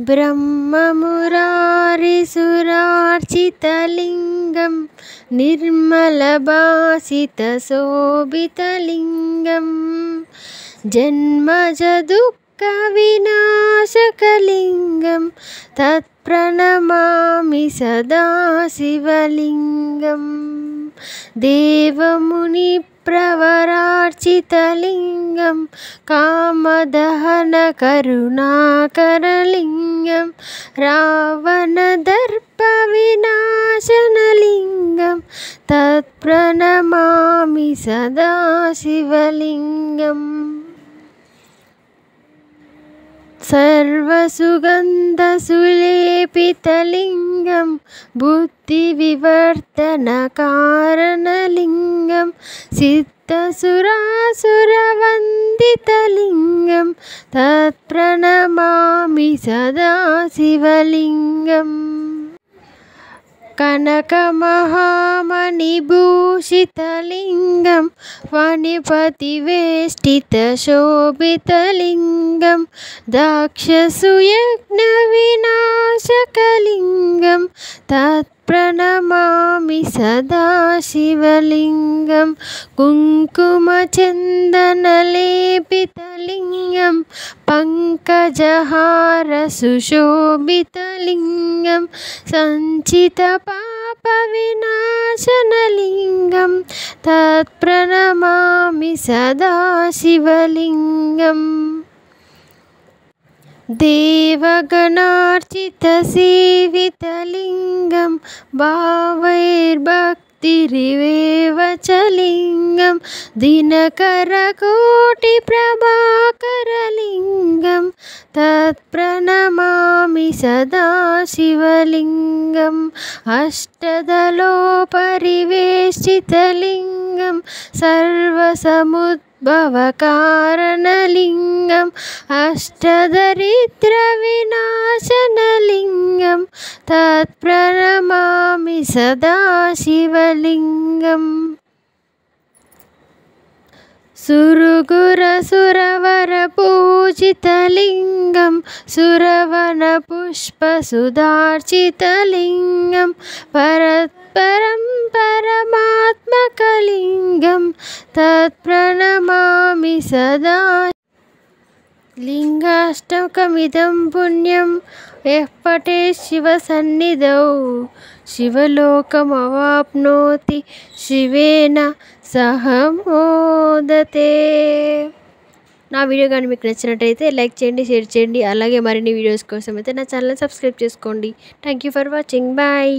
ब्रह्ममुरारिसुरार्चितलिङ्गं निर्मलभासितशोभितलिङ्गं जन्मजदुःखविनाशकलिङ्गं तत्प्रणमामि सदा शिवलिङ्गं देवमुनिप्रवरार्चितलिङ्गं कामदहनकरुणाकरलिङ्गं रावणदर्पविनाशनलिङ्गं तत्प्रणमामि सदा शिवलिङ्गम् सर्वसुगन्धसुलेपितलिङ्गं बुद्धिविवर्धनकारणलिङ्गं सिद्धसुरासुरवन्दितलिङ्गं तत्प्रणमामि सदा शिवलिङ्गम् कनकमहामणिभूषितलिङ्गं फणिपतिवेष्टितशोभितलिङ्गं दक्षसुयज्ञविनाशकलिङ्गं तत्प्रणमामि सदा शिवलिङ्गं कुङ्कुमचन्दनलेपितलिङ्गं पङ्कजहारसुशोभितलिङ्गं सञ्चितपापविनाशनलिङ्गं तत्प्रणमामि सदा शिवलिङ्गम् देवगणार्चितसेवितलिङ्गं भावैर्भक्तिरिवेव च लिङ्गं दिनकरकोटिप्रभाकरलिङ्गं तत्प्रणमामि सदा शिवलिङ्गम् अष्टदलोपरिवेष्टितलिङ्गं सर्वसमुद्भवकारणलिङ्गम् अष्टदरिद्रविनाशनलिङ्गं तत्प्रणमामि सदा शिवलिङ्गम् सुरगुरसुरवरपूजितलिङ्गं सुरवनपुष्पसुधार्चितलिङ्गं परत्परं परमात्मकलिङ्गं तत्प्रणमामि सदा लिङ्गाष्टकमिदं पुण्यं यः पठेत् शिवसन्निधौ शिवलोकमवाप्नोति शिवेन सह మోదతే। నా వీడియో కానీ మీకు నచ్చినట్టయితే లైక్ చేయండి, షేర్ చేయండి, అలాగే మరిన్ని వీడియోస్ కోసం అయితే నా ఛానల్ సబ్స్క్రైబ్ చేసుకోండి। Thank you for watching, bye.